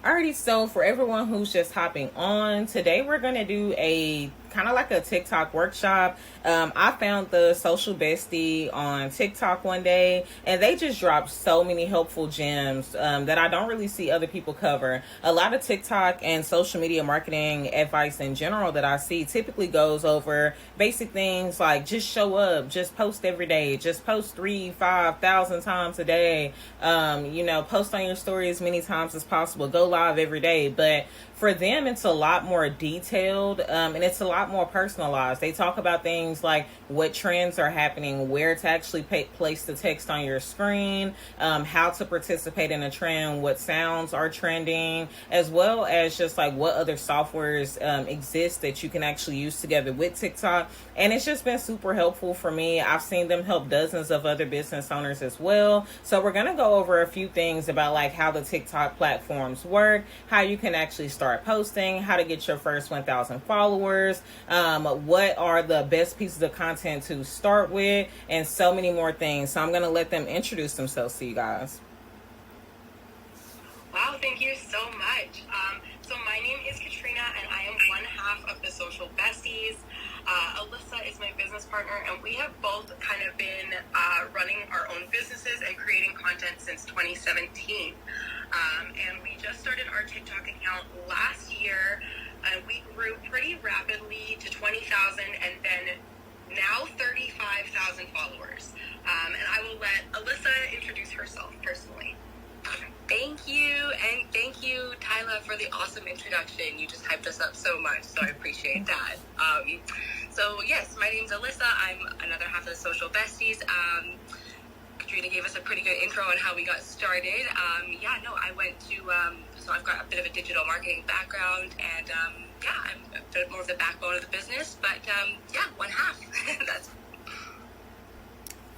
Alrighty, so for everyone who's just hopping on, today we're going to do a kind of like a TikTok workshop. I found the Social Bestie on TikTok one day, and they just dropped so many helpful gems that I don't really see other people cover. A lot of TikTok and social media marketing advice in general that I see typically goes over basic things like just show up, just post every day, just post 3, 5,000 times a day, post on your story as many times as possible, go live every day. But for them, it's a lot more detailed, and it's a lot more personalized. They talk about things like what trends are happening, where to actually place the text on your screen, how to participate in a trend, what sounds are trending, as well as just like what other softwares exist that you can actually use together with TikTok. And it's just been super helpful for me. I've seen them help dozens of other business owners as well. So we're going to go over a few things about like how the TikTok platforms work, how you can actually start posting, how to get your first 1,000 followers, what are the best pieces of content to start with, and so many more things. So I'm going to let them introduce themselves to you guys. Wow, thank you so much. So my name is Katrina, and I am one half of the Social Besties. Alyssa is my business partner, and we have both kind of been running our own businesses and creating content since 2017. And we just started our TikTok account last year. We grew pretty rapidly to 20,000 and then now 35,000 followers. And I will let Alyssa introduce herself personally. Thank you, and thank you, Tyler, for the awesome introduction. You just hyped us up so much, so I appreciate that. So yes, my name's Alyssa. I'm another half of the Social Besties. Katrina gave us a pretty good intro on how we got started. I went to, so I've got a bit of a digital marketing background, and I'm a bit more of the backbone of the business, but one half. That's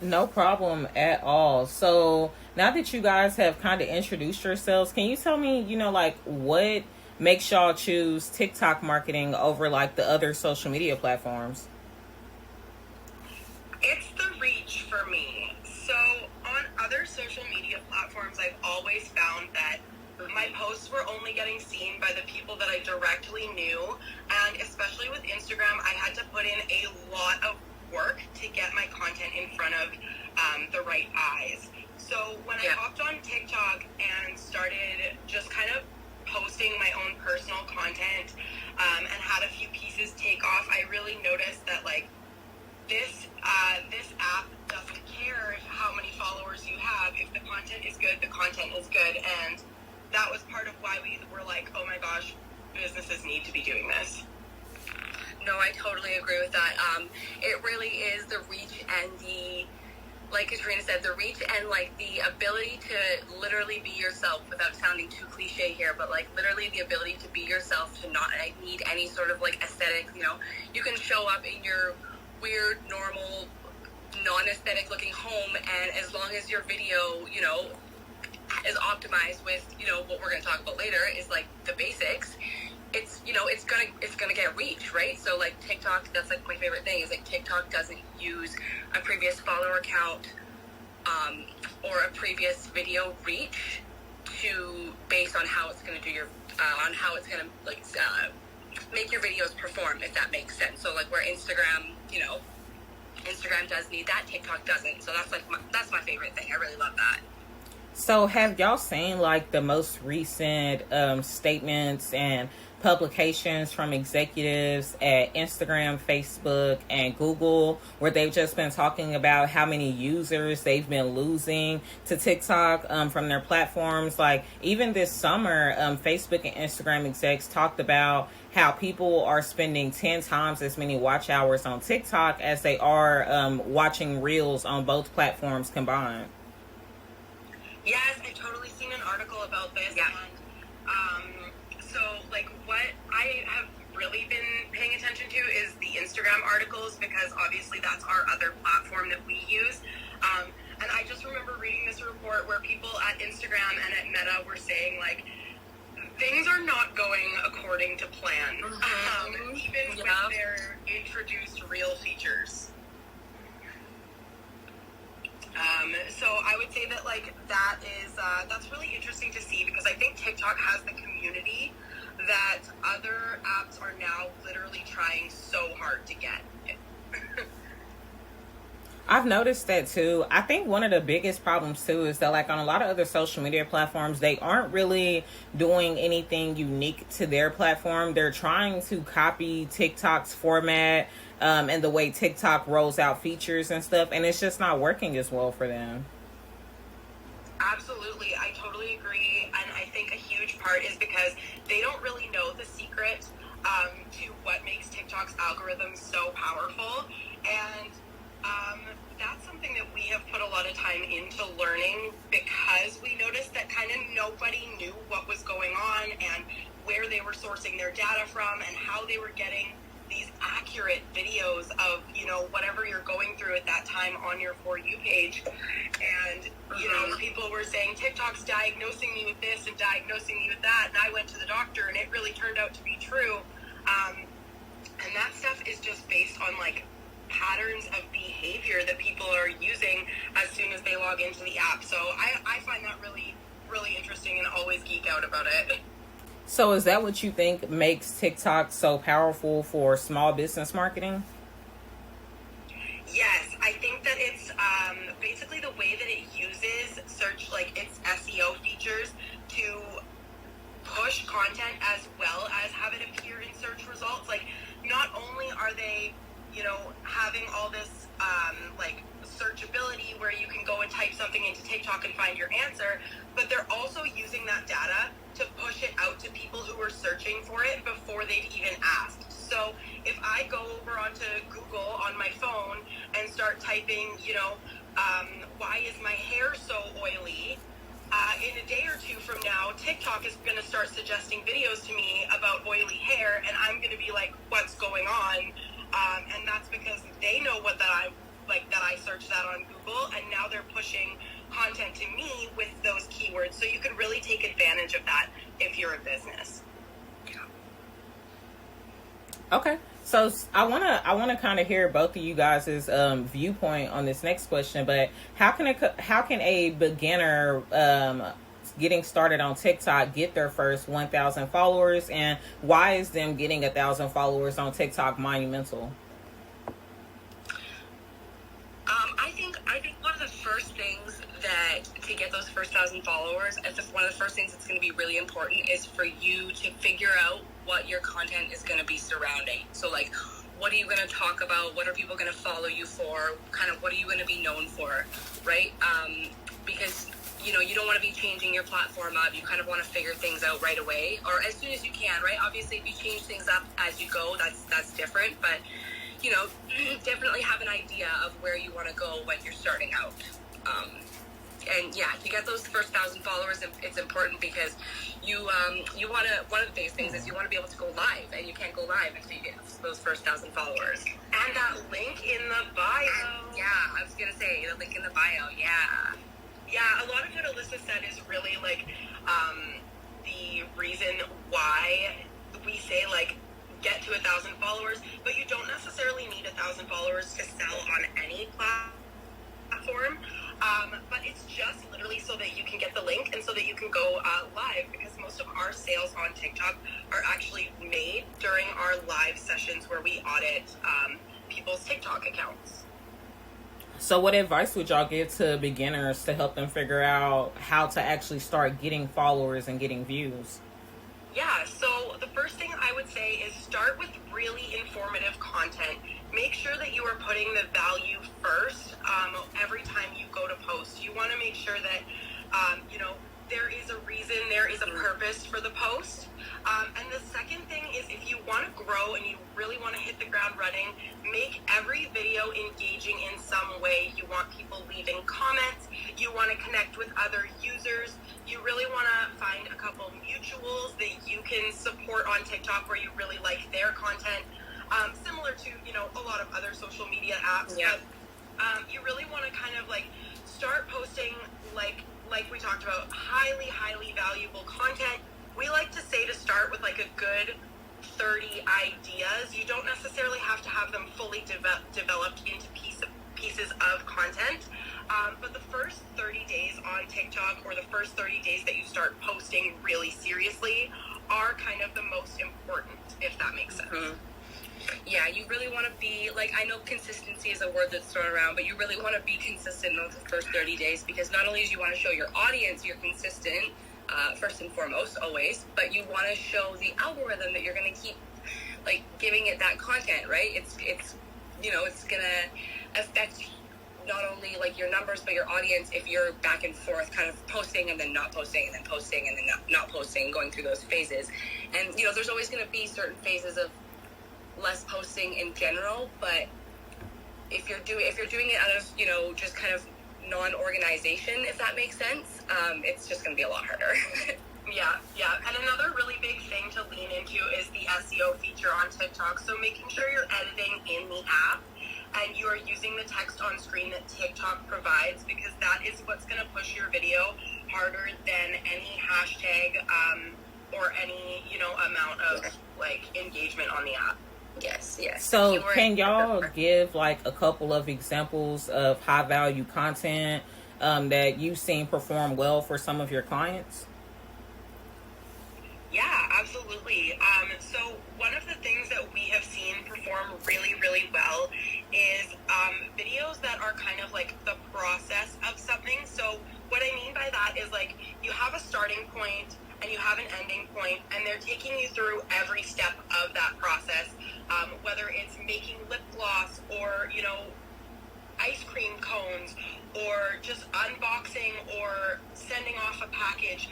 No problem at all. So now that you guys have kind of introduced yourselves, can you tell me, like what makes y'all choose TikTok marketing over like the other social media platforms? It's the reach for me. So on other social media platforms, I've always found that my posts were only getting seen by the people that I directly knew. And especially with Instagram, I had to put in a lot of work to get my content in front of the right eyes. So when I hopped on TikTok and started just kind of posting my own personal content and had a few pieces take off, I really noticed that like this app doesn't care how many followers you have. If the content is good, the content is good. And that was part of why we were like, oh my gosh, businesses need to be doing this. No, I totally agree with that. It really is the reach and like Katrina said, the reach and like the ability to literally be yourself without sounding too cliche here, but like literally the ability to be yourself, to not need any sort of like aesthetic, you can show up in your weird, normal, non-aesthetic looking home, and as long as your video, is optimized with, what we're going to talk about later is like the basics, it's gonna get reach, right? So like TikTok, that's like my favorite thing is like TikTok doesn't use a previous follower count or a previous video reach to based on how it's gonna do your on how it's gonna like make your videos perform, if that makes sense. So like where Instagram, Instagram does need that, TikTok doesn't. So that's like that's my favorite thing. I really love that. So have y'all seen like the most recent statements and publications from executives at Instagram, Facebook, and Google, where they've just been talking about how many users they've been losing to TikTok from their platforms? Like even this summer, Facebook and Instagram execs talked about how people are spending 10 times as many watch hours on TikTok as they are watching reels on both platforms combined. Yes, I've totally seen an article about this. Yeah. And so, like, what I have really been paying attention to is the Instagram articles, because obviously that's our other platform that we use. And I just remember reading this report where people at Instagram and at Meta were saying, like, things are not going according to plan, even with their introduced reel features. So I would say that like that's really interesting to see, because I think TikTok has the community that other apps are now literally trying so hard to get. I've noticed that too. I think one of the biggest problems too is that like on a lot of other social media platforms, they aren't really doing anything unique to their platform. They're trying to copy TikTok's format, and the way TikTok rolls out features and stuff, and it's just not working as well for them. Absolutely, I totally agree, and I think a huge part is because they don't really know the secret to what makes TikTok's algorithm so powerful, and that's something that we have put a lot of time into learning, because we noticed that kind of nobody knew what was going on and where they were sourcing their data from and how they were getting these accurate videos of, you know, whatever you're going through at that time on your For You page. And, you know, people were saying TikTok's diagnosing me with this and diagnosing me with that. And I went to the doctor and it really turned out to be true. And that stuff is just based on like patterns of behavior that people are using as soon as they log into the app. So I find that really, really interesting and always geek out about it. So is that what you think makes TikTok so powerful for small business marketing? Yes, I think that it's basically the way that it uses search, like its SEO features, to push content as well as have it appear in search results. Like, not only are they, you know, having all this like searchability where you can go and type something into TikTok and find your answer, but they're also using that data to push it out to people who are searching for it before they've even asked. So if I go over onto Google on my phone and start typing, you know, why is my hair so oily? In a day or two from now, TikTok is going to start suggesting videos to me about oily hair, and I'm going to be like, what's going on? And that's because they know that I searched that on Google, and now they're pushing content to me with those keywords. So you can really take advantage of that if you're a business. Okay. So I wanna kind of hear both of you guys' viewpoint on this next question. But how can a beginner getting started on TikTok get their first 1,000 followers, and why is them getting 1,000 followers on TikTok monumental? I think one of the first things that to get those first 1,000 followers, one of the first things that's going to be really important is for you to figure out what your content is going to be surrounding. So like, what are you going to talk about? What are people going to follow you for? Kind of what are you going to be known for, right? Because, you know, you don't want to be changing your platform up. You kind of want to figure things out right away, or as soon as you can, right? Obviously, if you change things up as you go, that's different. But, you know, definitely have an idea of where you want to go when you're starting out. And yeah, to get those first 1,000 followers, it's important because you want to. One of the biggest things is you want to be able to go live, and you can't go live until you get those first 1,000 followers. And that link in the bio. Yeah, I was gonna say the link in the bio. Yeah, a lot of what Alyssa said is really like the reason why we say like get to 1,000 followers, but you don't necessarily need 1,000 followers to sell on any platform. But it's just literally so that you can get the link and so that you can go live, because most of our sales on TikTok are actually made during our live sessions where we audit people's TikTok accounts. So what advice would y'all give to beginners to help them figure out how to actually start getting followers and getting views? Yeah, so the first thing I would say is start with really informative content. Make sure that you are putting the value first every time you go to post. You want to make sure that, you know, there is a reason, there is a purpose for the post. And the second thing is, if you want to grow and you really want to hit the ground running, make every video engaging in some way. You want people leaving comments. You want to connect with other users. You really want to find a couple mutuals that you can support on TikTok where you really like their content. Similar to, you know, a lot of other social media apps. Yeah. But you really want to kind of like start posting like we talked about, highly valuable content. We like to say to start with like a good 30 ideas. You don't necessarily have to have them fully developed into pieces of content. But the first 30 days on TikTok, or the first 30 days that you start posting really seriously, are kind of the most important, if that makes sense. Mm-hmm. Yeah, you really want to be, like, I know consistency is a word that's thrown around, but you really want to be consistent in the first 30 days, because not only do you want to show your audience you're consistent, first and foremost, always, but you want to show the algorithm that you're going to keep, like, giving it that content, right? It's you know, it's going to affect not only, like, your numbers, but your audience if you're back and forth kind of posting and then not posting and then posting and then not posting, going through those phases. And, you know, there's always going to be certain phases of less posting in general, but if you're doing it out of, you know, just kind of non-organization, if that makes sense, it's just going to be a lot harder. Yeah. And another really big thing to lean into is the SEO feature on TikTok. So making sure you're editing in the app and you are using the text on screen that TikTok provides, because that is what's going to push your video harder than any hashtag or any, you know, amount of like engagement on the app. Yes. So can y'all give like a couple of examples of high value content that you've seen perform well for some of your clients? Yeah, absolutely. So one of the things that we have seen perform really, really well is videos that are kind of like the process of something. So what I mean by that is, like, you have a starting point and you have an ending point, and they're taking you through every step of that process, whether it's making lip gloss or, you know, ice cream cones, or just unboxing or sending off a package.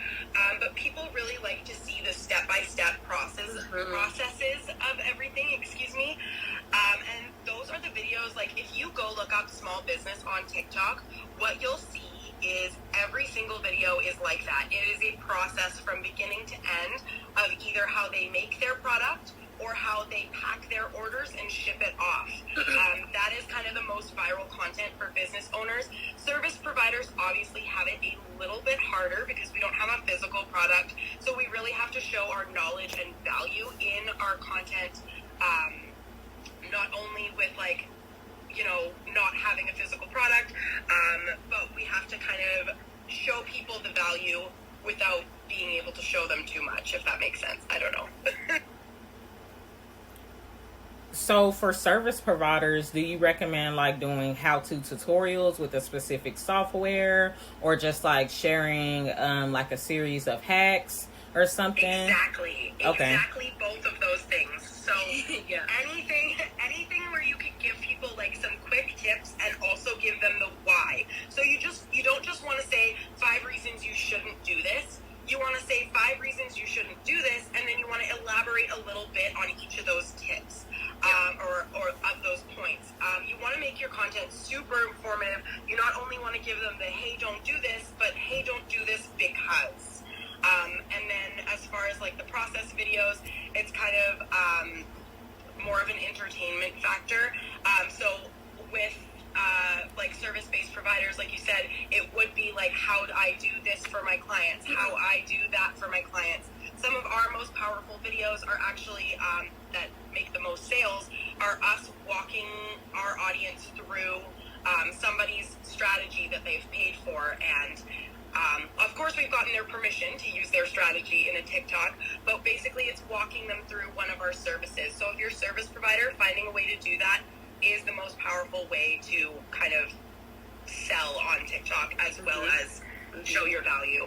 But people really like to see the step-by-step processes of everything, and those are the videos, like, if you go look up small business on TikTok, what you'll see is every single video is like that. It is a process from beginning to end of either how they make their product or how they pack their orders and ship it off. That is kind of the most viral content for business owners. Service providers obviously have it a little bit harder because we don't have a physical product, so we really have to show our knowledge and value in our content, not only with, like, you know, not having a physical product, but we have to kind of show people the value without being able to show them too much, if that makes sense. I don't know. So for service providers, do you recommend like doing how-to tutorials with a specific software, or just like sharing like a series of hacks or something? Exactly. Okay. Exactly, both of those things. So Yeah. anything where you can give people like some quick tips and also give them the why. So you don't just want to say 5 reasons you shouldn't do this. You want to say 5 reasons you shouldn't do this, and then you want to elaborate a little bit on each of those tips. Or of those points. You want to make your content super informative. You not only want to give them the, hey, don't do this, but hey, don't do this because. And then as far as like the process videos, it's kind of more of an entertainment factor. So with like service-based providers, like you said, it would be like, how do I do this for my clients? How I do that for my clients? Some of our most powerful videos are actually that make the most sales are us walking our audience through somebody's strategy that they've paid for, and of course we've gotten their permission to use their strategy in a TikTok, but basically it's walking them through one of our services. So if you're a service provider, finding a way to do that is the most powerful way to kind of sell on TikTok, as well as show your value.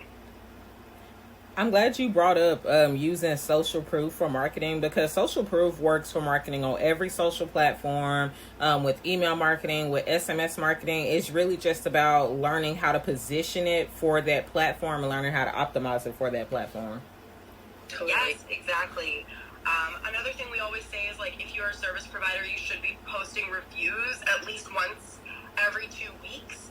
I'm glad you brought up using social proof for marketing, because social proof works for marketing on every social platform, with email marketing, with SMS marketing. It's really just about learning how to position it for that platform and learning how to optimize it for that platform. Totally. Yes, exactly. Another thing we always say is, like, if you're a service provider, you should be posting reviews at least once every 2 weeks.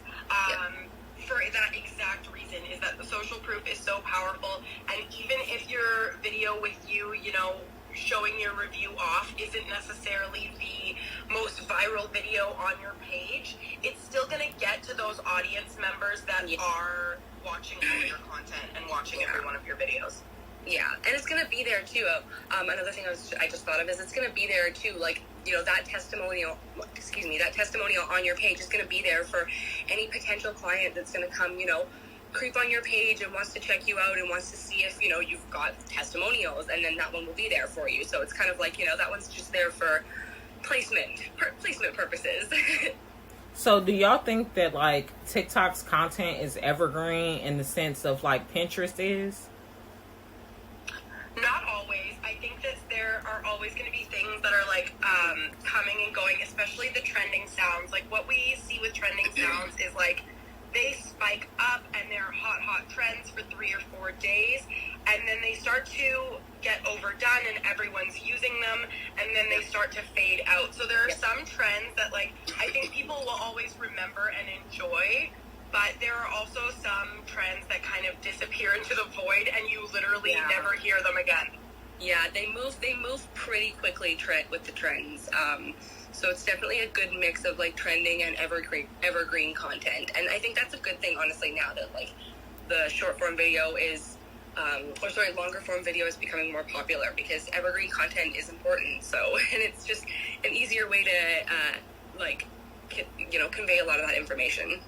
For that exact reason, is that the social proof is so powerful, and even if your video with you, you know, showing your review off isn't necessarily the most viral video on your page, it's still going to get to those audience members that are watching all your content and watching every one of your videos. Yeah, and it's going to be there too. Another thing I just thought of is it's going to be there too, like that testimonial on your page is going to be there for any potential client that's going to come, creep on your page and wants to check you out and wants to see if, you've got testimonials, and then that one will be there for you. So it's kind of like, that one's just there for placement purposes. So do y'all think that like TikTok's content is evergreen in the sense of like Pinterest is? Not always. I think that there are always going to be things that are like coming and going, especially the trending sounds. Like what we see with trending sounds is like they spike up and they're hot trends for 3 or 4 days, and then they start to get overdone and everyone's using them, and then they start to fade out. So there are some trends that like I think people will always remember and enjoy, but there are also some trends that kind of disappear into the void and you literally never hear them again. Yeah, they move pretty quickly with the trends. So it's definitely a good mix of like trending and evergreen content. And I think that's a good thing, honestly, now that like the short form video is, longer form video is becoming more popular, because evergreen content is important. So, and it's just an easier way to convey a lot of that information.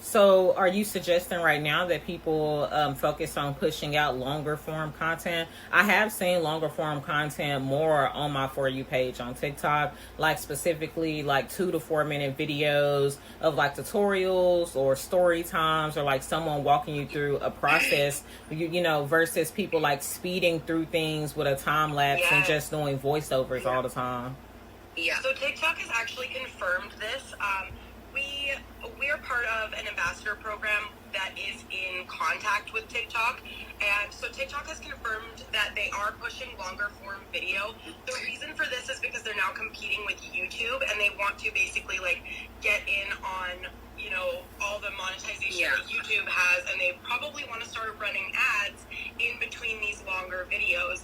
So are you suggesting right now that people focus on pushing out longer form content? I have seen longer form content more on my For You page on TikTok, like specifically like 2 to 4 minute videos of like tutorials or story times, or like someone walking you through a process, versus people like speeding through things with a time lapse and just doing voiceovers all the time. Yeah. So TikTok has actually confirmed this. We are part of an ambassador program that is in contact with TikTok, and so TikTok has confirmed that they are pushing longer form video. The reason for this is because they're now competing with YouTube, and they want to basically like get in on all the monetization that YouTube has, and they probably want to start running ads in between these longer videos.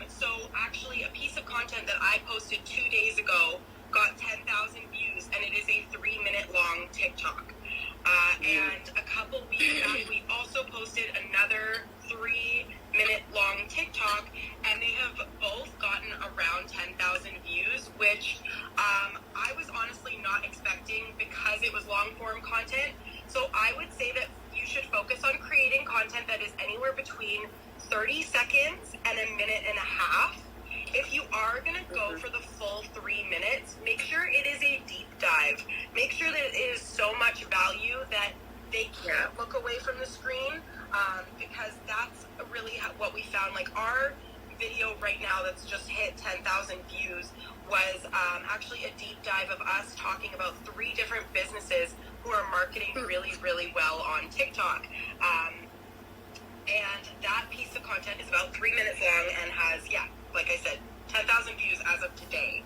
So actually a piece of content that I posted 2 days ago got 10,000 views, and it is a 3-minute long TikTok. And a couple weeks back, we also posted another 3-minute long TikTok, and they have both gotten around 10,000 views, which I was honestly not expecting because it was long form content. So I would say that you should focus on creating content that is anywhere between 30 seconds and a minute and a half. If you are going to go for the full 3 minutes, make sure it is a deep dive. Make sure that it is so much value that they can't look away from the screen, because that's really what we found. Like our video right now that's just hit 10,000 views was actually a deep dive of us talking about 3 different businesses who are marketing really, really well on TikTok. And that piece of content is about 3 minutes long and has, like I said, 10,000 views as of today.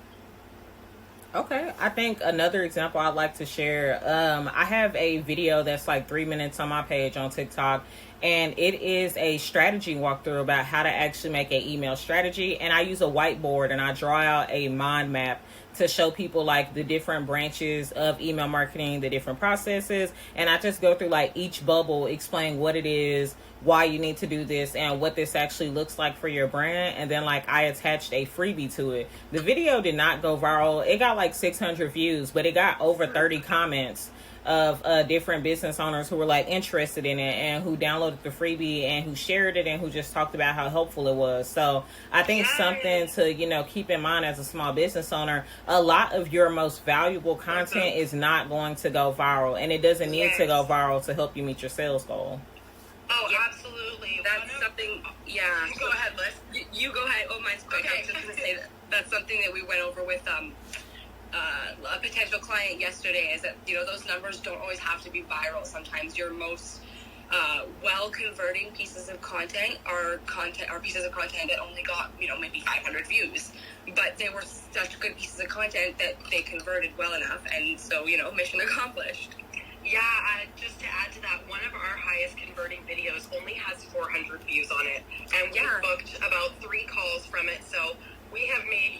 Okay, I think another example I'd like to share, I have a video that's like 3 minutes on my page on TikTok, and it is a strategy walkthrough about how to actually make an email strategy. And I use a whiteboard and I draw out a mind map to show people like the different branches of email marketing, the different processes. And I just go through like each bubble, explain what it is, why you need to do this, and what this actually looks like for your brand. And then like I attached a freebie to it. The video did not go viral. It got like 600 views, but it got over 30 comments of different business owners who were like interested in it and who downloaded the freebie and who shared it and who just talked about how helpful it was. So I think something to, keep in mind as a small business owner, a lot of your most valuable content is not going to go viral, and it doesn't need to go viral to help you meet your sales goal. Oh, absolutely. That's something, Go ahead, Liz. You go ahead. Oh, mine's quick. Okay. I was just going to say that's something that we went over with a potential client yesterday, is that, those numbers don't always have to be viral. Sometimes your most well-converting pieces of content are pieces of content that only got, maybe 500 views. But they were such good pieces of content that they converted well enough. And so, mission accomplished. Yeah, just to add to that, one of our highest converting videos only has 400 views on it. And we booked about 3 calls from it. So we have made,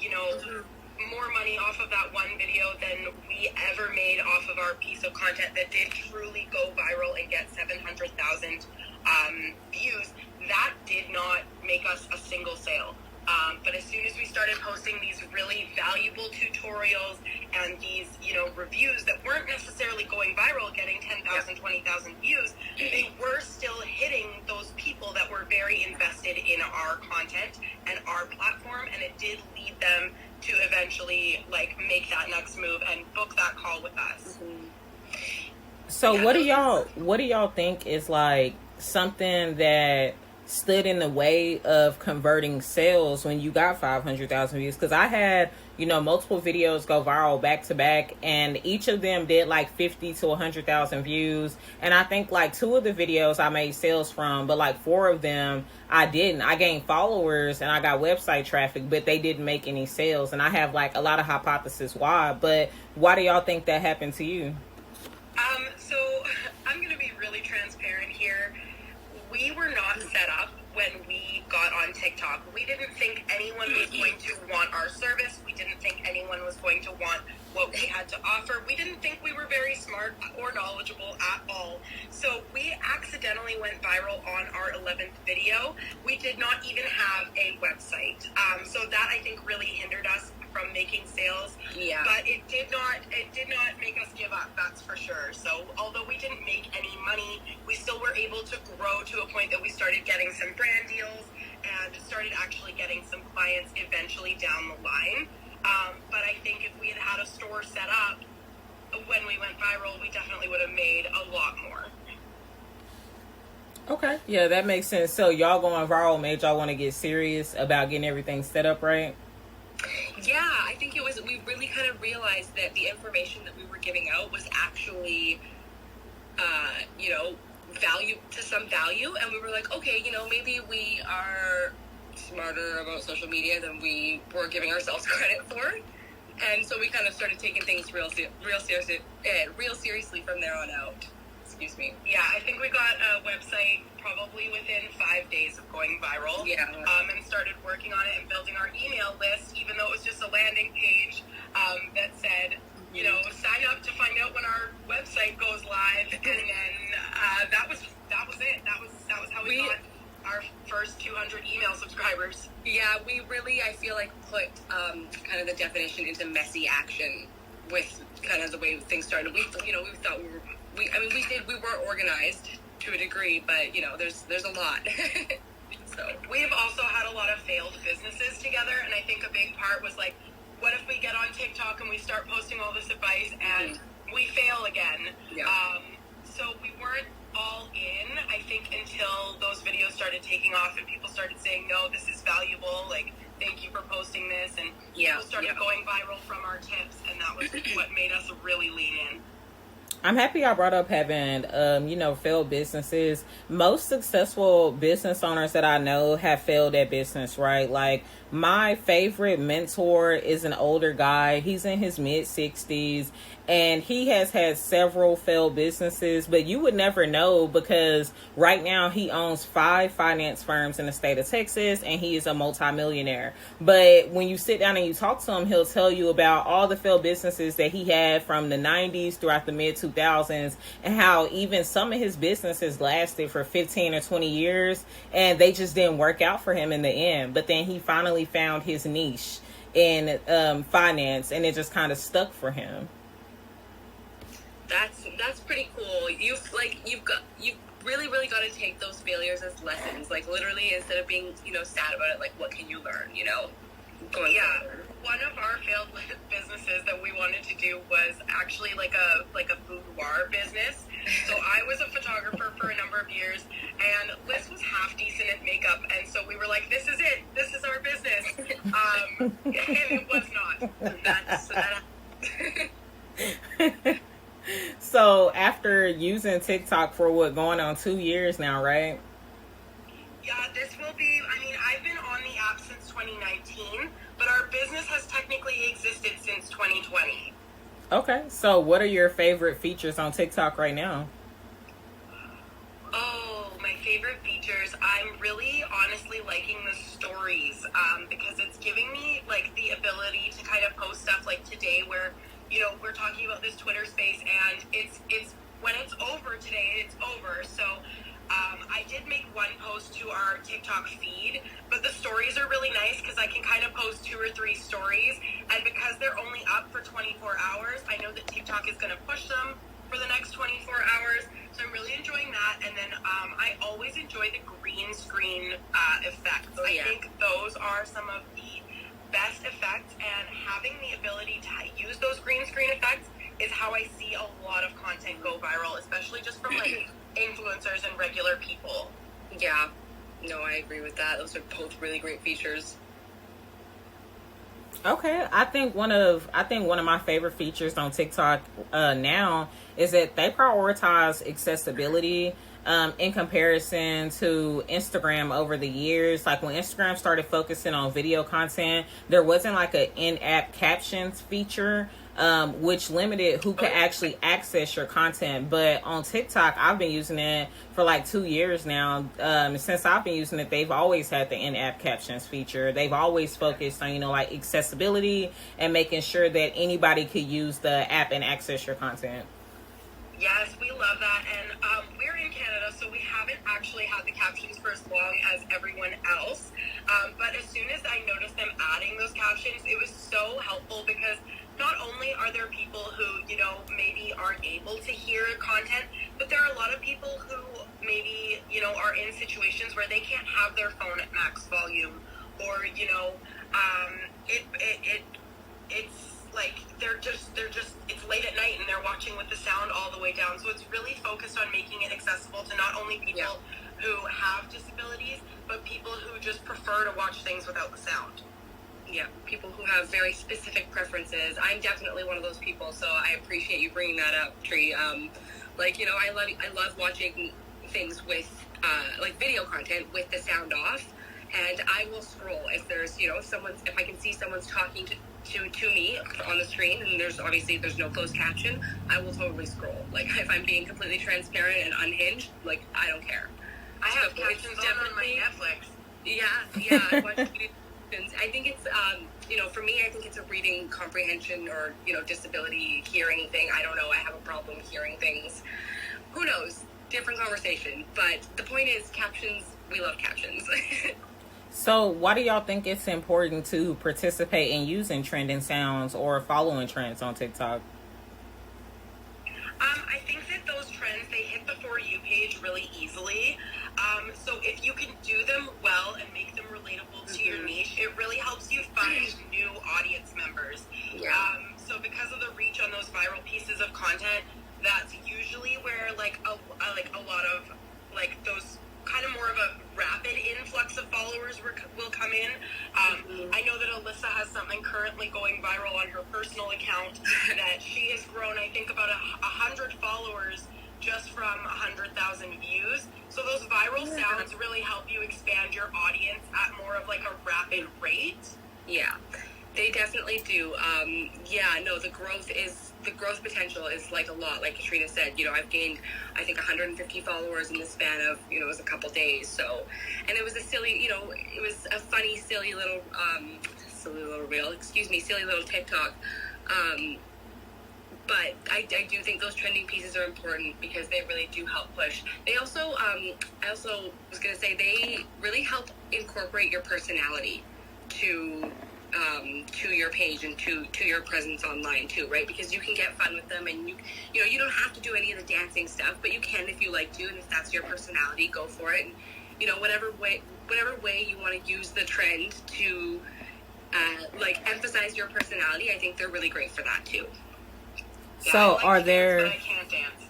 more money off of that one video than we ever made off of our piece of content that did truly go viral and get 700,000 views. That did not make us a single sale. But as soon as we started posting these really valuable tutorials and these, reviews that weren't necessarily going viral, getting 10,000, 20,000 views, they were still hitting those people that were very invested in our content and our platform, and it did lead them to eventually make that next move and book that call with us. So what do y'all think is like something that stood in the way of converting sales when you got 500,000 views? Because I had, multiple videos go viral back to back, and each of them did like 50 to 100,000 views. And I think like 2 of the videos I made sales from, but like 4 of them I didn't. I gained followers and I got website traffic, but they didn't make any sales. And I have like a lot of hypotheses why, but why do y'all think that happened to you? So I'm going to be really transparent here. We were not set up when we got on TikTok. We didn't think anyone was going to want our service. We didn't think anyone was going to want what we had to offer. We didn't think we were very smart or knowledgeable at all. So we accidentally went viral on our 11th video. We did not even have a website. So that, I think, really hindered us from making sales. Yeah. But it did not make us give up, that's for sure. So although we didn't make any money, we still were able to grow to a point that we started getting some brand deals and started actually getting some clients eventually down the line. But I think if we had had a store set up when we went viral, we definitely would have made a lot more. Okay. Yeah, that makes sense. So y'all going viral made y'all want to get serious about getting everything set up right? Yeah, I think we really kind of realized that the information that we were giving out was actually, value. And we were like, okay, maybe we are smarter about social media than we were giving ourselves credit for. And so we kind of started taking things real seriously from there on out. Excuse me. Yeah, I think we got a website probably within 5 days of going viral. Yeah. And started working on it and building our email list, even though it was just a landing page that said, sign up to find out when our website goes live. And then that was it. That was how we got our first 200 email subscribers. Yeah, we really, I feel like, put kind of the definition into messy action with kind of the way things started. We thought we were organized to a degree, but there's a lot. So we've also had a lot of failed businesses together, and I think a big part was like, what if we get on TikTok and we start posting all this advice and we fail again? Yeah. So we weren't all in, I think, until those videos started taking off and people started saying, no, this is valuable, like, thank you for posting this, and people started going viral from our tips, and that was what made us really lean in. I'm happy I brought up having, failed businesses. Most successful business owners that I know have failed at business, right? Like, my favorite mentor is an older guy. He's in his mid-60s, and he has had several failed businesses, but you would never know because right now he owns 5 finance firms in the state of Texas, and he is a multimillionaire. But when you sit down and you talk to him, he'll tell you about all the failed businesses that he had from the 90s throughout the mid-2000s, and how even some of his businesses lasted for 15 or 20 years, and they just didn't work out for him in the end. But then he finally found his niche in finance, and it just kind of stuck for him. That's pretty cool. You've really got to take those failures as lessons. Like, literally, instead of being sad about it, like, what can you learn? Going forward. One of our failed businesses that we wanted to do was actually like a boudoir business. So I was a photographer for a number of years, and Liz was half decent at makeup, and so we were like, this is it. This is our business. And it was not. So after using TikTok for going on 2 years now, right? Yeah, this will be, I've been on the app since 2019, but our business has technically existed since 2020. Okay, so what are your favorite features on TikTok right now? Oh, my favorite features. I'm really honestly liking the stories because it's giving me like the ability to kind of post stuff like today where, we're talking about this Twitter space and it's when it's over today, it's over. So I did make one post to our TikTok feed, but the stories are really nice because I can kind of post 2 or 3 stories, and because they're only up for 24 hours, I know that TikTok is going to push them for the next 24 hours, so I'm really enjoying that. And then I always enjoy the green screen effects. Oh, yeah. I think those are some of the best effects, and having the ability to use those green screen effects is how I see a lot of content go viral, especially just from like influencers and regular people. Yeah, no, I agree with that. Those are both really great features. Okay, I think one of my favorite features on TikTok now is that they prioritize accessibility in comparison to Instagram over the years. Like when Instagram started focusing on video content, there wasn't like an in-app captions feature, which limited who could actually access your content. But on TikTok, I've been using it for like 2 years now. Since I've been using it, they've always had the in-app captions feature. They've always focused on, like accessibility and making sure that anybody could use the app and access your content. Yes, we love that, and we're in Canada, so we haven't actually had the captions for as long as everyone else, but as soon as I noticed them adding those captions, it was so helpful because not only are there people who, maybe aren't able to hear content, but there are a lot of people who maybe, are in situations where they can't have their phone at max volume, or, it's like they're just it's late at night and they're watching with the sound all the way down. So it's really focused on making it accessible to not only people who have disabilities, but people who just prefer to watch things without the sound. Yeah, people who have very specific preferences. I'm definitely one of those people, so I appreciate you bringing that up, Tree. I love watching things with like video content with the sound off, and I will scroll if there's if I can see someone's talking to me on the screen and there's no closed caption, I will totally scroll. Like if I'm being completely transparent and unhinged, like I don't care. I have captions on my Netflix. Yeah, I watch captions. I think it's for me, I think it's a reading comprehension or disability hearing thing. I don't know. I have a problem hearing things. Who knows? Different conversation. But the point is, captions. We love captions. So why do y'all think it's important to participate in using trending sounds or following trends on TikTok? I think that those trends, they hit the For You page really easily. So if you can do them well and make them relatable to your niche, it really helps you find new audience members. Yeah. So because of the reach on those viral pieces of content, that's usually where like a lot of like those kind of more of a rapid influx of followers will come in. I know that Alyssa has something currently going viral on her personal account that she has grown, I think, about 100 followers just from 100,000 views. So those viral sounds really help you expand your audience at more of like a rapid rate. Yeah, they definitely do. The growth potential is like a lot. Like Katrina said, I've gained, I think, 150 followers in the span of, it was a couple days. So, and it was a silly little TikTok. But I do think those trending pieces are important because they really do help push. They also, I also was going to say, they really help incorporate your personality to your page and to your presence online too, right? Because you can get fun with them, and you don't have to do any of the dancing stuff, but you can if you like to, and if that's your personality, go for it. And whatever way you want to use the trend to emphasize your personality, I think they're really great for that too. Yeah, so are there? Dance,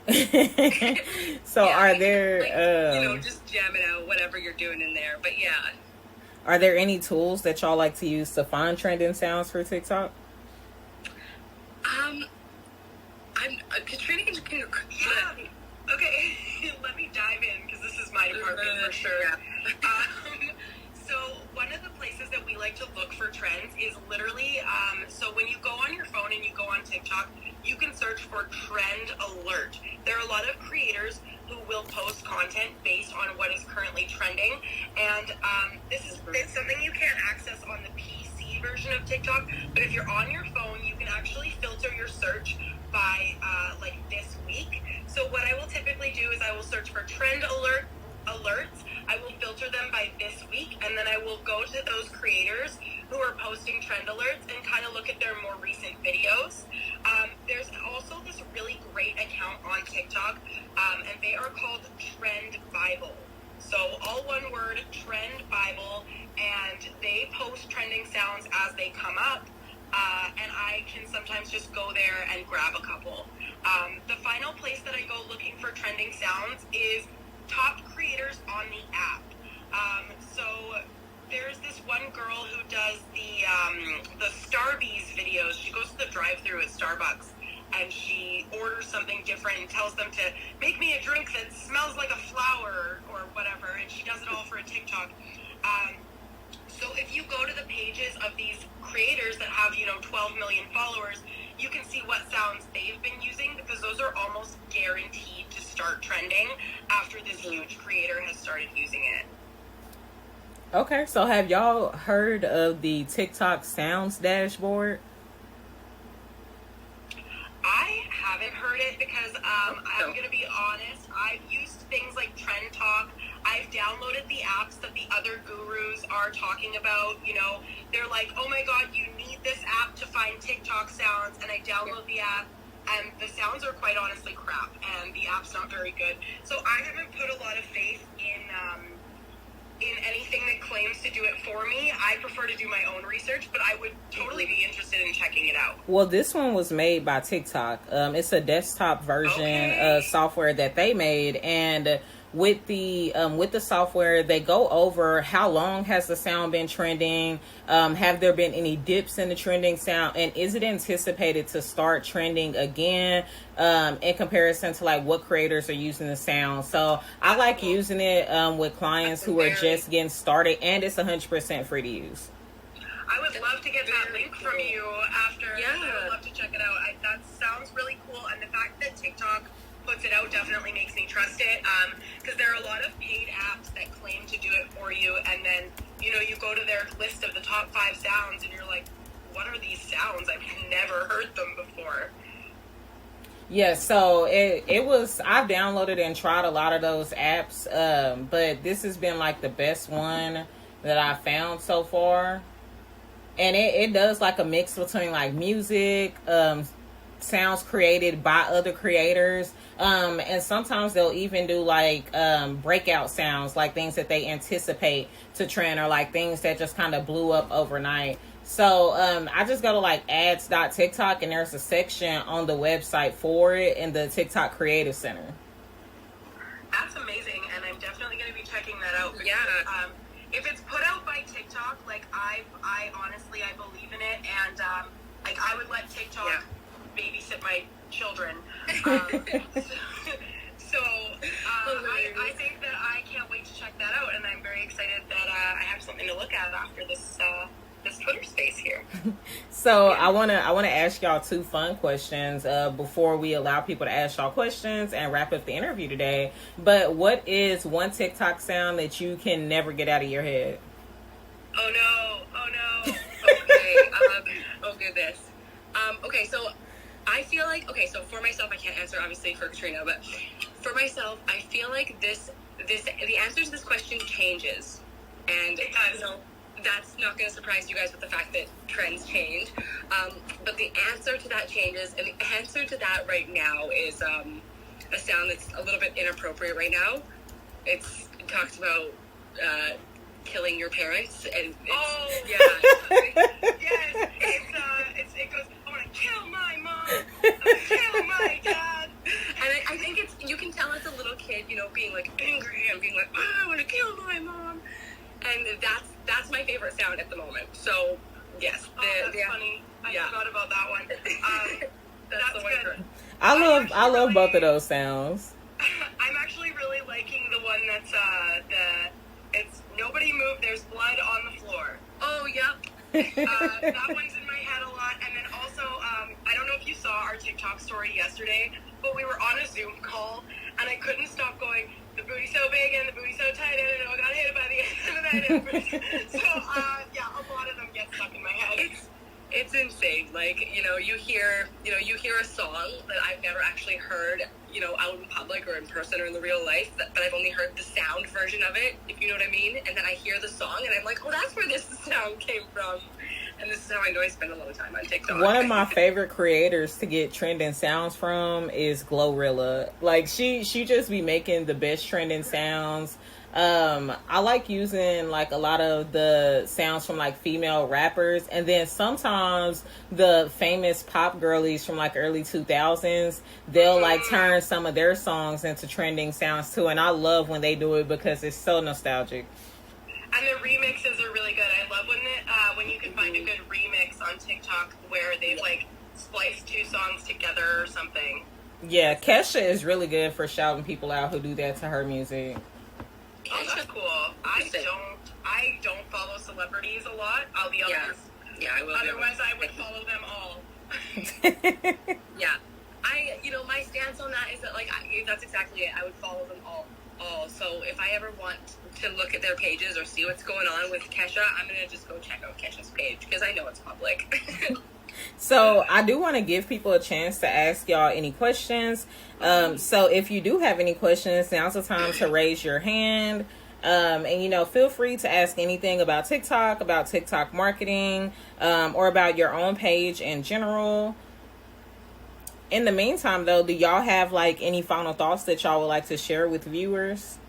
but I can't dance. So are there? Just jamming out whatever you're doing in there, but yeah. Are there any tools that y'all like to use to find trending sounds for TikTok? Katrina can okay, let me dive in because this is my department for sure. So one of the places that we like to look for trends is literally, so when you go on your phone and you go on TikTok, you can search for trend alert. There are a lot of creators who will post content based on what is currently trending, and this is something you can't access on the PC version of TikTok, but if you're on your phone, you can actually filter your search by this week. So what I will typically do is I will search for trend alert alerts. I will filter them by this week, and then I will go to those creators who are posting trend alerts and kind of look at their more recent videos. There's also this really great account on TikTok, and they are called Trend Bible. So all one word, Trend Bible, and they post trending sounds as they come up, and I can sometimes just go there and grab a couple. The final place that I go looking for trending sounds is top creators on the app. So there's this one girl who does the Starbucks videos. She goes to the drive-thru at Starbucks and she orders something different and tells them to make me a drink that smells like a flower or whatever, and she does it all for a TikTok. So if you go to the pages of these creators that have, 12 million followers, you can see what sounds they've been using, because those are almost guaranteed to start trending after this huge creator has started using it. Okay, so have y'all heard of the TikTok Sounds dashboard? I haven't heard it because I'm going to be honest, I've used things like Trend Talk. I've downloaded the apps that the other gurus are talking about. They're like, oh my God, you need this app to find TikTok sounds. And I download the app, and the sounds are quite honestly crap, and the app's not very good. So I haven't put a lot of faith in anything that claims to do it for me. I prefer to do my own research, but I would totally be interested in checking it out. Well, this one was made by TikTok. It's a desktop version of software that they made, and with the software, they go over how long has the sound been trending, have there been any dips in the trending sound, and is it anticipated to start trending again, in comparison to like what creators are using the sound. So I like using it with clients who are just getting started, and it's 100% free to use. I would love to get that link from you after. Yeah. I would love to check it out. That sounds really cool, and the fact that TikTok puts it out definitely makes me trust it, because there are a lot of paid apps that claim to do it for you, and then you go to their list of the top 5 sounds and you're like, what are these sounds? I've never heard them before. Yeah, so I've downloaded and tried a lot of those apps, but this has been like the best one that I found so far. And it does like a mix between like music, sounds created by other creators, and sometimes they'll even do like breakout sounds, like things that they anticipate to trend, or like things that just kind of blew up overnight. So I just go to like ads.tiktok, and there's a section on the website for it in the TikTok Creative Center. That's amazing, and I'm definitely going to be checking that out. Because, if it's put out by TikTok, like I honestly believe in it, and like I would let TikTok babysit my children. So I think that I can't wait to check that out, and I'm very excited that I have something to look at after this Twitter space here. So I wanna ask y'all 2 fun questions before we allow people to ask y'all questions and wrap up the interview today. But what is one TikTok sound that you can never get out of your head? Oh no. Okay. Oh goodness. Okay, so I feel like, so for myself, I can't answer obviously for Katrina, but for myself, I feel like the answer to this question changes, and it does. That's not going to surprise you guys with the fact that trends change, but the answer to that changes, and the answer to that right now is a sound that's a little bit inappropriate right now. It talks about killing your parents, and yes, it goes, I want to kill my mom, I want to kill my dad. And I think you can tell as a little kid, being like angry and being like, I want to kill my mom, and that's my favorite sound at the moment. So yes, that's funny. I forgot about that one. That's the good. I love both of those sounds. I'm actually really liking the one that's it's nobody move, there's blood on the floor. Oh, yep. That one's in my head a lot. And then also, I don't know if you saw our TikTok story yesterday, but we were on a Zoom call, and I couldn't stop going, the booty's so big and the booty's so tight, I don't know, I got hit by the end of the night. So, a lot of them get stuck in my head. It's insane. Like, you hear a song that I've never actually heard you know, out in public or in person or in the real life, but I've only heard the sound version of it, if you know what I mean. And then I hear the song and I'm like, oh, that's where this sound came from. And this is how I know I spend a lot of time on TikTok. One of my favorite creators to get trending sounds from is Glorilla. Like, she just be making the best trending sounds. I like using like a lot of the sounds from like female rappers, and then sometimes the famous pop girlies from like early 2000s, they'll like turn some of their songs into trending sounds too, and I love when they do it because it's so nostalgic. And the remixes are really good. I love when you can find a good remix on TikTok where they've like spliced two songs together or something. Yeah, Kesha is really good for shouting people out who do that to her music. Oh, that's cool. I don't follow celebrities a lot. I'll be honest. Yeah, I will. Otherwise, I would follow them all. Yeah, my stance on that is that like that's exactly it. I would follow them all. So if I ever want to look at their pages or see what's going on with Kesha, I'm gonna just go check out Kesha's page because I know it's public. So I do want to give people a chance to ask y'all any questions. So if you do have any questions, now's the time to raise your hand. And feel free to ask anything about TikTok marketing, or about your own page in general. In the meantime, though, do y'all have like any final thoughts that y'all would like to share with viewers?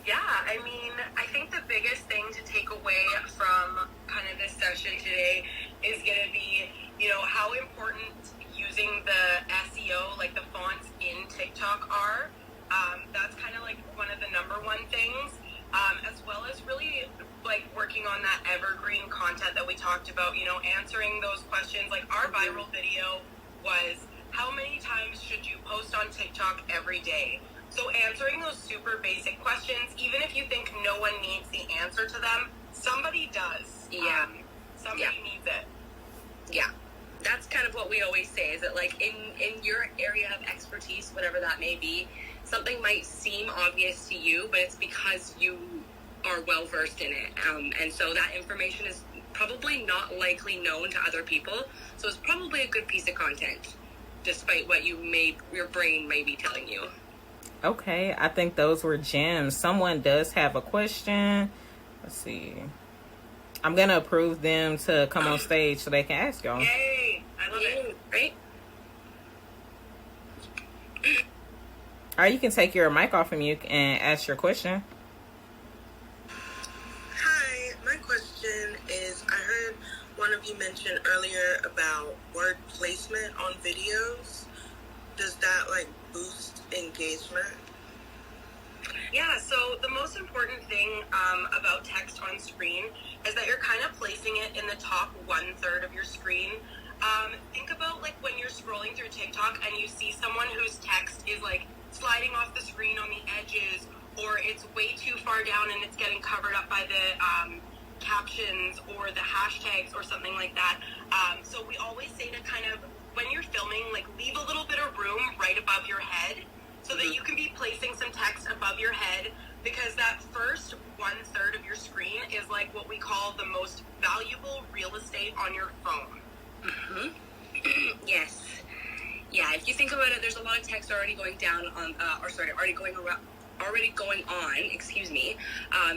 Yeah, I mean, I think the biggest thing to take away from kind of this session today is going to be, how important using the SEO, like the fonts in TikTok are. That's kind of like one of the number one things, as well as really like working on that evergreen content that we talked about, answering those questions. Like our viral video was, how many times should you post on TikTok every day? So answering those super basic questions, even if you think no one needs the answer to them, somebody does. Yeah. Somebody needs it. Yeah. That's kind of what we always say, is that like in your area of expertise, whatever that may be, something might seem obvious to you, but it's because you are well versed in it. And so that information is probably not likely known to other people. So it's probably a good piece of content, despite what your brain may be telling you. Okay, I think those were gems. Someone does have a question. Let's see. I'm going to approve them to come on stage so they can ask y'all. Yay! I love it. Right? Or you can take your mic off of mute and ask your question. Hi, my question is, I heard one of you mention earlier about word placement on videos. Does that like boost engagement? Yeah, so the most important thing about text on screen is that you're kind of placing it in the top 1/3 of your screen. Think about like when you're scrolling through TikTok and you see someone whose text is like sliding off the screen on the edges, or it's way too far down and it's getting covered up by the captions or the hashtags or something like that. So we always say to kind of, when you're filming, like leave a little bit of room right above your head so that you can be placing some text above your head, because that first 1/3 of your screen is like what we call the most valuable real estate on your phone. Mm-hmm. Yes. Yeah, if you think about it, there's a lot of text already going down on, already going on,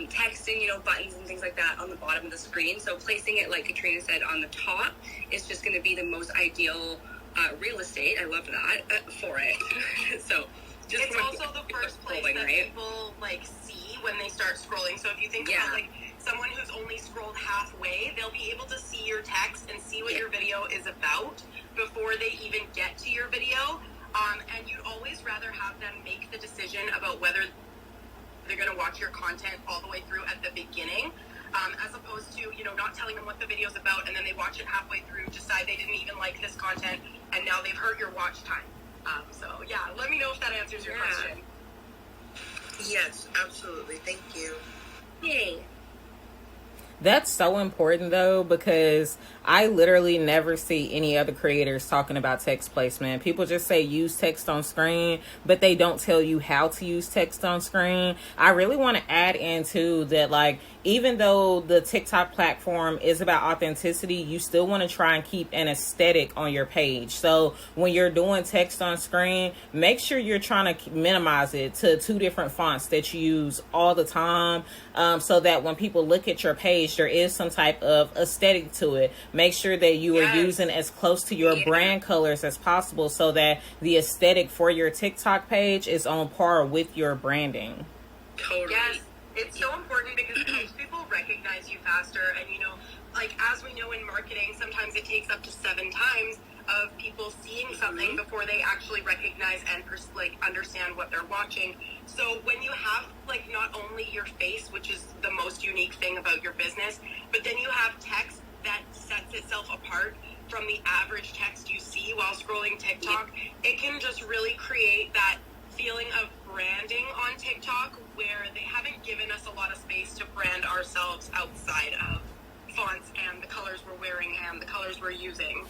texting, buttons and things like that on the bottom of the screen. So placing it, like Katrina said, on the top is just going to be the most ideal real estate. I love that for it. So just it's also the first place that people like see when they start scrolling. So if you think about like someone who's only scrolled halfway, they'll be able to see your text and see what your video is about before they even get to your video. And you'd always rather have them make the decision about whether they're going to watch your content all the way through at the beginning, as opposed to, not telling them what the video's about and then they watch it halfway through, decide they didn't even like this content, and now they've hurt your watch time. So yeah, let me know if that answers your question. Yes, absolutely. Thank you. Yay. That's so important though, because I literally never see any other creators talking about text placement. People just say use text on screen, but they don't tell you how to use text on screen. I really want to add into that, like, even though the TikTok platform is about authenticity, you still want to try and keep an aesthetic on your page. So when you're doing text on screen, make sure you're trying to minimize it to 2 different fonts that you use all the time, so that when people look at your page, there is some type of aesthetic to it. Make sure that you are using as close to your brand colors as possible, so that the aesthetic for your TikTok page is on par with your branding. Totally. Yes, it's so important because it helps people recognize you faster. And, you know, like, as we know in marketing, sometimes it takes up to 7 times of people seeing something before they actually recognize and understand what they're watching. So when you have, like, not only your face, which is the most unique thing about your business, but then you have text that sets itself apart from the average text you see while scrolling TikTok, it can just really create that feeling of branding on TikTok, where they haven't given us a lot of space to brand ourselves outside of fonts and the colors we're wearing and the colors we're using.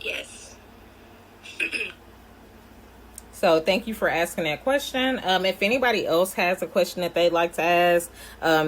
Yes. So thank you for asking that question. If anybody else has a question that they'd like to ask,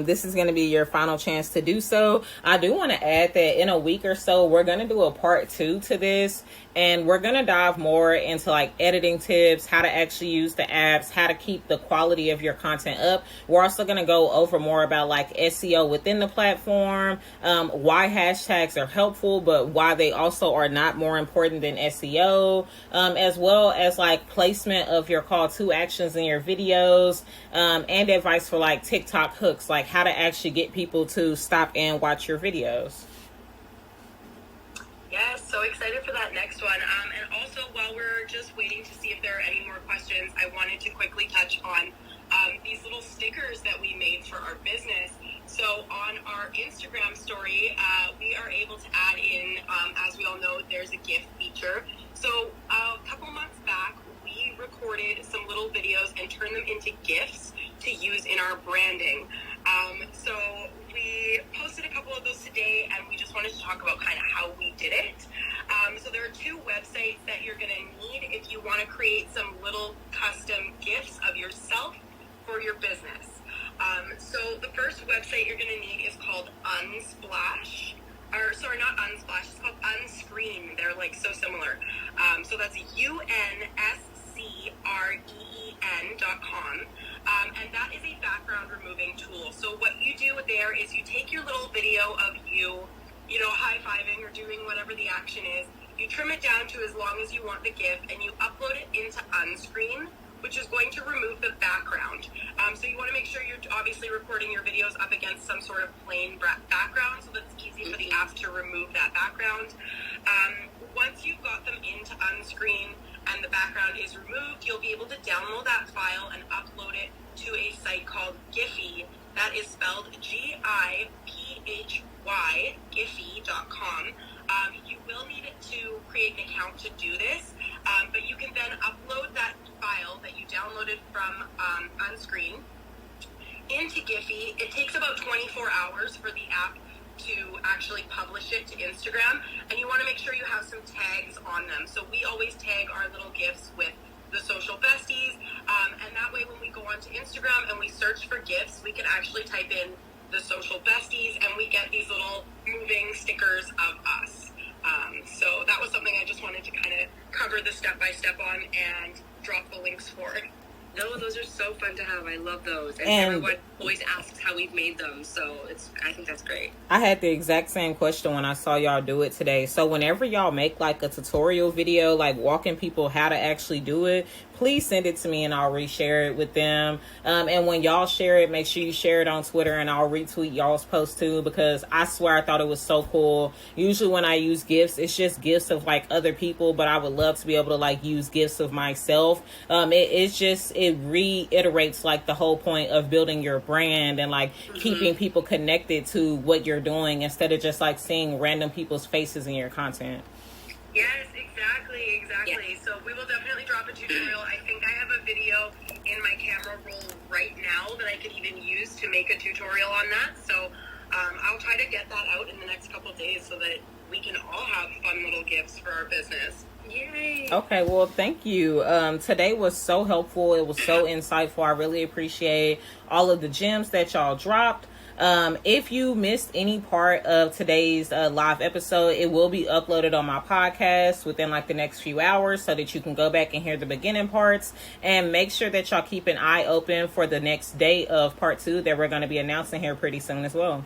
this is going to be your final chance to do so. I do want to add that in a week or so, we're going to do a part 2 to this. And we're going to dive more into like editing tips, how to actually use the apps, how to keep the quality of your content up. We're also going to go over more about like SEO within the platform, why hashtags are helpful, but why they also are not more important than SEO, as well as like placement of your call to actions in your videos, and advice for like TikTok hooks, like how to actually get people to stop and watch your videos. Yes, so excited for that next one. And also, while we're just waiting to see if there are any more questions, I wanted to quickly touch on these little stickers that we made for our business. So on our Instagram story, we are able to add in, as we all know, there's a GIF feature. So a couple months back, we recorded some little videos and turned them into GIFs to use in our branding. So we posted a couple of those today, and we just wanted to talk about kind of how we did it. So there are 2 websites that you're going to need if you want to create some little custom GIFs of yourself for your business. So the first website you're going to need is called Unsplash. Or sorry, not Unsplash. It's called Unscreen. They're like so similar. So that's unscreen.com. And that is a background removing tool. So what you do there is you take your little video of you know, high-fiving or doing whatever the action is. You trim it down to as long as you want the GIF, and you upload it into Unscreen, which is going to remove the background. So you want to make sure you're obviously recording your videos up against some sort of plain background, so that's easy for the app to remove that background. Once you've got them into Unscreen and the background is removed, you'll be able to download that file and upload it to a site called Giphy. That is spelled Giphy, Giphy.com. You will need to create an account to do this, but you can then upload that file that you downloaded from Unscreen into Giphy. It takes about 24 hours for the app to actually publish it to Instagram, and you want to make sure you have some tags on them. So we always tag our little GIFs with the social besties, and that way when we go onto Instagram and we search for GIFs, we can actually type in the social besties and we get these little moving stickers of us. So that was something I just wanted to kind of cover the step-by-step on and drop the links for it. No, those are so fun to have. I love those. And everyone always asks how we've made them. So I think that's great. I had the exact same question when I saw y'all do it today. So whenever y'all make like a tutorial video, like walking people how to actually do it, please send it to me and I'll reshare it with them. And when y'all share it, make sure you share it on Twitter and I'll retweet y'all's post too, because I swear I thought it was so cool. Usually when I use GIFs, it's just GIFs of like other people, but I would love to be able to like use GIFs of myself. It reiterates like the whole point of building your brand and like keeping people connected to what you're doing instead of just like seeing random people's faces in your content. Yes, exactly. Yeah. So we will definitely drop a tutorial. I think I have a video in my camera roll right now that I could even use to make a tutorial on that. So I'll try to get that out in the next couple of days so that we can all have fun little gifts for our business. Yay. Okay, well, thank you. Today was so helpful. It was so insightful. I really appreciate all of the gems that y'all dropped. If you missed any part of today's live episode, it will be uploaded on my podcast within like the next few hours so that you can go back and hear the beginning parts. And make sure that y'all keep an eye open for the next day of part 2 that we're going to be announcing here pretty soon as well.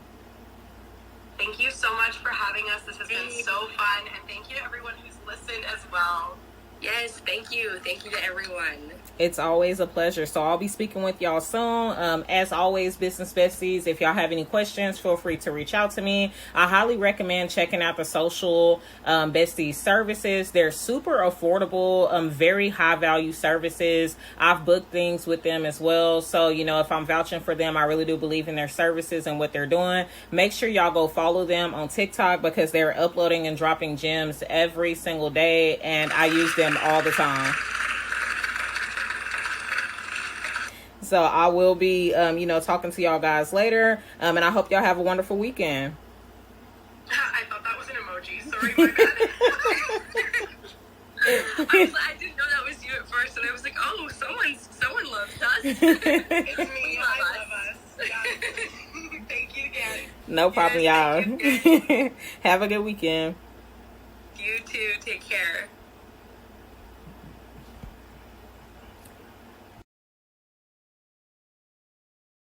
Thank you so much for having us. This has been so fun. And thank you to everyone who's listened as well. Yes, thank you. Thank you to everyone. It's always a pleasure. So I'll be speaking with y'all soon. As always, business besties, if y'all have any questions, feel free to reach out to me. I highly recommend checking out the social besties services. They're super affordable, very high value services. I've booked things with them as well. So, you know, if I'm vouching for them, I really do believe in their services and what they're doing. Make sure y'all go follow them on TikTok because they're uploading and dropping gems every single day. And I use them all the time. So I will be, talking to y'all guys later. And I hope y'all have a wonderful weekend. I thought that was an emoji. Sorry, my bad. I didn't know that was you at first, and I was like, oh, someone loves us. It's me. I love us. Yeah. Thank you again. No problem, Yes, y'all. Have a good weekend. You too. Take care.